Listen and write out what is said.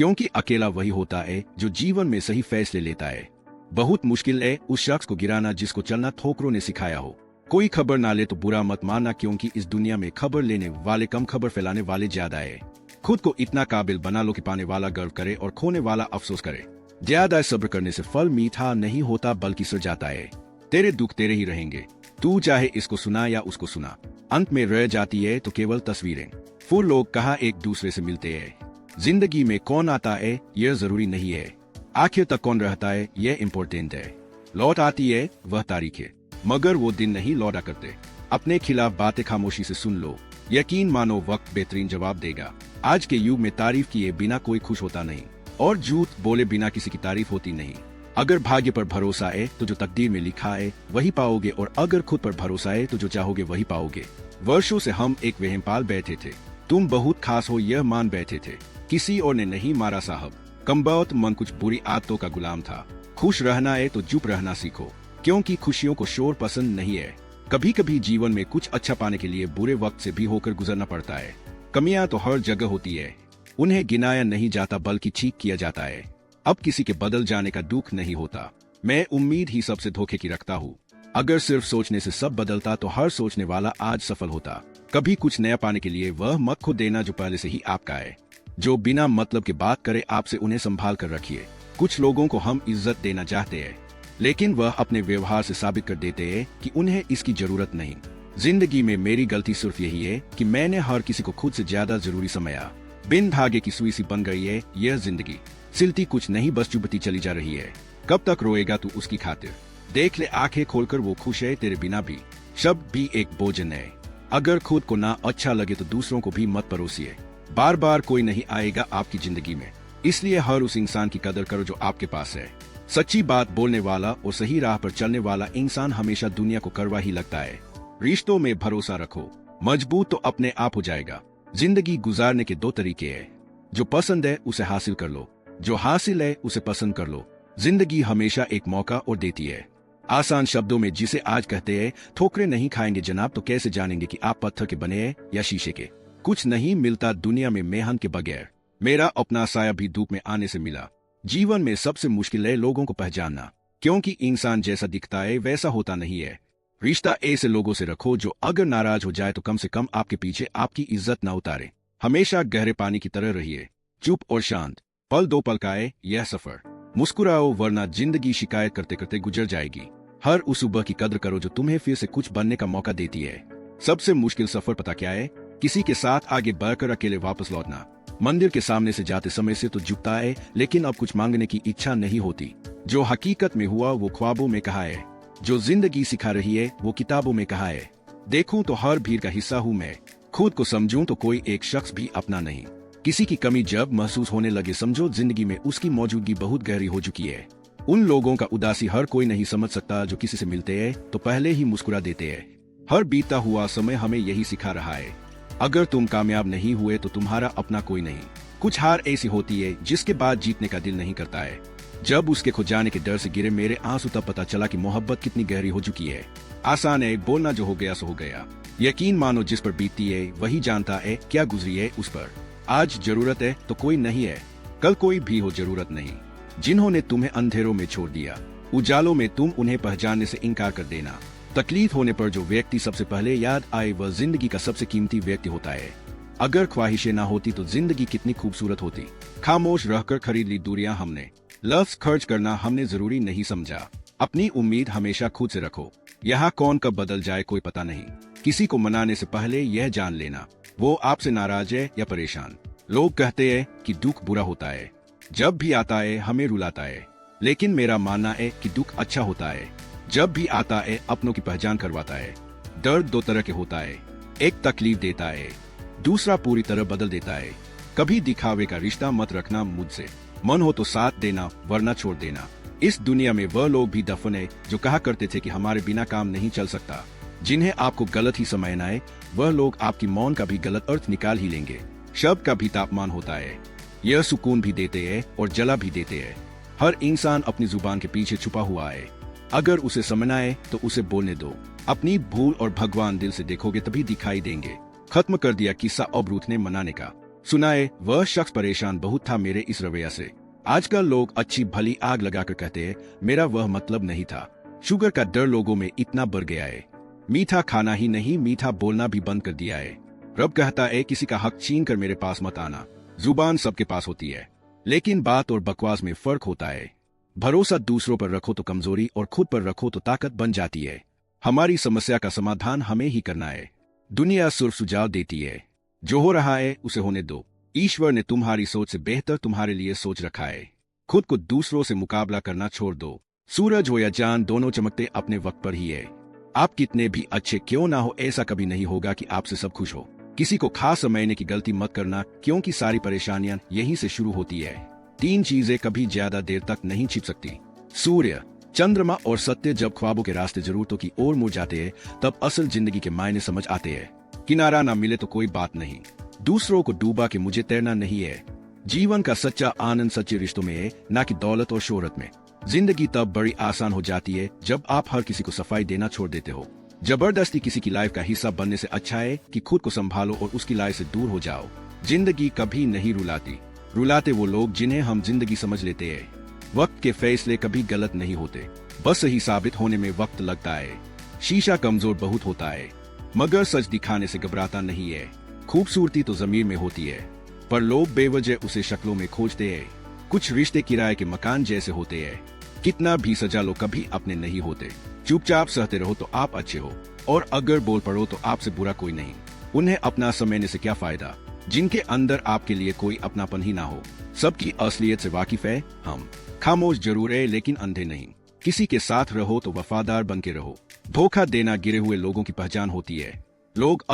क्योंकि अकेला वही होता है जो जीवन में सही फैसले लेता है। बहुत मुश्किल है उस शख्स को गिराना जिसको चलना ठोकरों ने सिखाया हो। कोई खबर ना ले तो बुरा मत मानना, क्योंकि इस दुनिया में खबर लेने वाले कम, खबर फैलाने वाले ज्यादा है। खुद को इतना काबिल बना लो कि पाने वाला गर्व करे और खोने वाला अफसोस करे। ज्यादा सब्र करने से फल मीठा नहीं होता बल्कि सड़ जाता है। तेरे दुख तेरे ही रहेंगे, तू चाहे इसको सुना या उसको सुना। अंत में रह जाती है तो केवल तस्वीरें। वो लोग कहाँ एक दूसरे से मिलते हैं। जिंदगी में कौन आता है यह जरूरी नहीं है, आखिर तक कौन रहता है यह इम्पोर्टेंट है। लौट आती है वह तारीख है, मगर वो दिन नहीं लौटा करते। अपने खिलाफ बातें खामोशी से सुन लो, यकीन मानो वक्त बेहतरीन जवाब देगा। आज के युग में तारीफ किए बिना कोई खुश होता नहीं, और झूठ बोले बिना किसी की तारीफ होती नहीं। अगर भाग्य पर भरोसा है तो जो तकदीर में लिखा है वही पाओगे, और अगर खुद पर भरोसा है तो जो चाहोगे वही पाओगे। वर्षों से हम एक वहम पाल बैठे थे, तुम बहुत खास हो यह मान बैठे थे। किसी और ने नहीं मारा साहब, कमबख्त मन कुछ बुरी आदतों का गुलाम था। खुश रहना है तो चुप रहना सीखो, क्योंकि खुशियों को शोर पसंद नहीं है। कभी कभी जीवन में कुछ अच्छा पाने के लिए बुरे वक्त से भी होकर गुजरना पड़ता है। कमियां तो हर जगह होती है, उन्हें गिनाया नहीं जाता बल्कि ठीक किया जाता है। अब किसी के बदल जाने का दुख नहीं होता, मैं उम्मीद ही सबसे धोखे की रखता हूँ। अगर सिर्फ सोचने से सब बदलता तो हर सोचने वाला आज सफल होता। कभी कुछ नया पाने के लिए वह मत खो देना जो पहले से ही आपका है। जो बिना मतलब के बात करे आपसे उन्हें संभाल कर रखिए। कुछ लोगों को हम इज्जत देना चाहते हैं, लेकिन वह अपने व्यवहार से साबित कर देते हैं कि उन्हें इसकी जरूरत नहीं। जिंदगी में मेरी गलती सिर्फ यही है कि मैंने हर किसी को खुद से ज्यादा जरूरी समझा। बिन धागे की सुई सी बन गई है यह जिंदगी, सिलती कुछ नहीं बस चुभती चली जा रही है। कब तक रोएगा तू उसकी खातिर, देख ले आंखें खोलकर वो खुश है तेरे बिना भी। शब्द भी एक भोजन है, अगर खुद को ना अच्छा लगे तो दूसरों को भी मत परोसिए। बार बार कोई नहीं आएगा आपकी जिंदगी में, इसलिए हर उस इंसान की कदर करो जो आपके पास है। सच्ची बात बोलने वाला और सही राह पर चलने वाला इंसान हमेशा दुनिया को कड़वा ही लगता है। रिश्तों में भरोसा रखो, मजबूत तो अपने आप हो जाएगा। जिंदगी गुजारने के दो तरीके हैं, जो पसंद है उसे हासिल कर लो, जो हासिल है उसे पसंद कर लो। जिंदगी हमेशा एक मौका और देती है। आसान शब्दों में जिसे आज कहते हैं ठोकरे नहीं खाएंगे जनाब, तो कैसे जानेंगे कि आप पत्थर के बने हैं या शीशे के। कुछ नहीं मिलता दुनिया में मेहनत के बगैर। मेरा अपना साया भी धूप में आने से मिला। जीवन में सबसे मुश्किल है लोगों को पहचानना, क्योंकि इंसान जैसा दिखता है वैसा होता नहीं है। रिश्ता ऐसे लोगों से रखो जो अगर नाराज हो जाए तो कम से कम आपके पीछे आपकी इज्जत न उतारे। हमेशा गहरे पानी की तरह रहिए, चुप और शांत। पल दो पल का है यह सफर, मुस्कुराओ वरना जिंदगी शिकायत करते करते गुजर जाएगी। हर उस सुबह की कद्र करो जो तुम्हें फिर से कुछ बनने का मौका देती है। सबसे मुश्किल सफर पता क्या है? किसी के साथ आगे बढ़कर अकेले वापस लौटना। मंदिर के सामने से जाते समय से तो झुकता है, लेकिन अब कुछ मांगने की इच्छा नहीं होती। जो हकीकत में हुआ वो ख्वाबों में कहा है, जो जिंदगी सिखा रही है वो किताबों में कहा है। देखूं तो हर भीड़ का हिस्सा हूँ मैं, खुद को समझूं तो कोई एक शख्स भी अपना नहीं। किसी की कमी जब महसूस होने लगे समझो जिंदगी में उसकी मौजूदगी बहुत गहरी हो चुकी है। उन लोगों का उदासी हर कोई नहीं समझ सकता जो किसी से मिलते हैं तो पहले ही मुस्कुरा देते हैं। हर बीता हुआ समय हमें यही सिखा रहा है, अगर तुम कामयाब नहीं हुए तो तुम्हारा अपना कोई नहीं। कुछ हार ऐसी होती है जिसके बाद जीतने का दिल नहीं करता है। जब उसके खो जाने के डर से गिरे मेरे आंसू तब पता चला कि मोहब्बत कितनी गहरी हो चुकी है। आसान है बोलना जो हो गया सो हो गया, यकीन मानो जिस पर बीतती है वही जानता है क्या गुजरी है उस पर। आज जरूरत है तो कोई नहीं है, कल कोई भी हो जरूरत नहीं। जिन्होंने तुम्हें अंधेरों में छोड़ दिया, उजालों में तुम उन्हें पहचानने से इनकार कर देना। तकलीफ होने पर जो व्यक्ति सबसे पहले याद आए वह जिंदगी का सबसे कीमती व्यक्ति होता है। अगर ख्वाहिशें ना होती तो जिंदगी कितनी खूबसूरत होती। खामोश रहकर खरीद ली दूरियां हमने, लफ्ज खर्च करना हमने जरूरी नहीं समझा। अपनी उम्मीद हमेशा खुद से रखो, यहाँ कौन कब बदल जाए कोई पता नहीं। किसी को मनाने से पहले यह जान लेना वो आपसे नाराज है या परेशान। लोग कहते हैं कि दुख बुरा होता है, जब भी आता है हमें रुलाता है, लेकिन मेरा मानना है कि दुख अच्छा होता है, जब भी आता है अपनों की पहचान करवाता है। दर्द दो तरह के होता है, एक तकलीफ देता है, दूसरा पूरी तरह बदल देता है। कभी दिखावे का रिश्ता मत रखना मुझसे, मन हो तो साथ देना वरना छोड़ देना। इस दुनिया में वह लोग भी दफन है जो कहा करते थे कि हमारे बिना काम नहीं चल सकता। जिन्हें आपको गलत ही समझना है वह लोग आपकी मौन का भी गलत अर्थ निकाल ही लेंगे। शब्द का भी तापमान होता है, यह सुकून भी देते हैं और जला भी देते हैं। हर इंसान अपनी जुबान के पीछे छुपा हुआ है, अगर उसे समझना है तो उसे बोलने दो। अपनी भूल और भगवान दिल से देखोगे तभी दिखाई देंगे। खत्म कर दिया किस्सा अब रूठ ने मनाने का, सुनाए वह शख्स परेशान बहुत था मेरे इस रवैया से। आजकल लोग अच्छी भली आग लगाकर कहते हैं मेरा वह मतलब नहीं था। शुगर का डर लोगों में इतना बढ़ गया है, मीठा खाना ही नहीं मीठा बोलना भी बंद कर दिया है। रब कहता है किसी का हक छीन कर मेरे पास मत आना। जुबान सबके पास होती है, लेकिन बात और बकवास में फर्क होता है। भरोसा दूसरों पर रखो तो कमजोरी और खुद पर रखो तो ताकत बन जाती है। हमारी समस्या का समाधान हमें ही करना है। दुनिया सिर्फ सुझाव देती है, जो हो रहा है उसे होने दो। ईश्वर ने तुम्हारी सोच से बेहतर तुम्हारे लिए सोच रखा है। खुद को दूसरों से मुकाबला करना छोड़ दो। सूरज हो या चांद दोनों चमकते अपने वक्त पर ही है। आप कितने भी अच्छे क्यों ना हो, ऐसा कभी नहीं होगा कि आपसे सब खुश हो। किसी को खास समझने की गलती मत करना, क्योंकि सारी परेशानियां यहीं से शुरू होती है। 3 चीजें कभी ज्यादा देर तक नहीं छिप सकती, सूर्य, चंद्रमा और सत्य। जब ख्वाबों के रास्ते जरूरतों की ओर मुड़ जाते हैं, तब असल जिंदगी के मायने समझ आते हैं। किनारा ना मिले तो कोई बात नहीं, दूसरों को डूबा के मुझे तैरना नहीं है। जीवन का सच्चा आनंद सच्चे रिश्तों में है, ना कि दौलत और शोहरत में। जिंदगी तब बड़ी आसान हो जाती है जब आप हर किसी को सफाई देना छोड़ देते हो। जबरदस्ती किसी की लाइफ का हिस्सा बनने से अच्छा है कि खुद को संभालो और उसकी लाइफ से दूर हो जाओ। जिंदगी कभी नहीं रुलाती, रुलाते वो लोग जिन्हें हम जिंदगी समझ लेते हैं। वक्त के फैसले कभी गलत नहीं होते, बस सही साबित होने में वक्त लगता है। शीशा कमजोर बहुत होता है, मगर सच दिखाने से घबराता नहीं है। खूबसूरती तो जमीर में होती है, पर लोग बेवजह उसे शक्लों में खोजते हैं। कुछ रिश्ते किराए के मकान जैसे होते हैं, कितना भी सजा लो कभी अपने नहीं होते। चुपचाप सहते रहो तो आप अच्छे हो, और अगर बोल पड़ो तो आपसे बुरा कोई नहीं। उन्हें अपना समझने से क्या फायदा जिनके अंदर आपके लिए कोई अपनापन ही ना हो। सबकी असलियत से वाकिफ है हम, खामोश जरूर है लेकिन अंधे नहीं। किसी के साथ रहो तो वफादार बन के रहो। धोखा देना गिरे हुए लोगों की पहचान होती है। लोग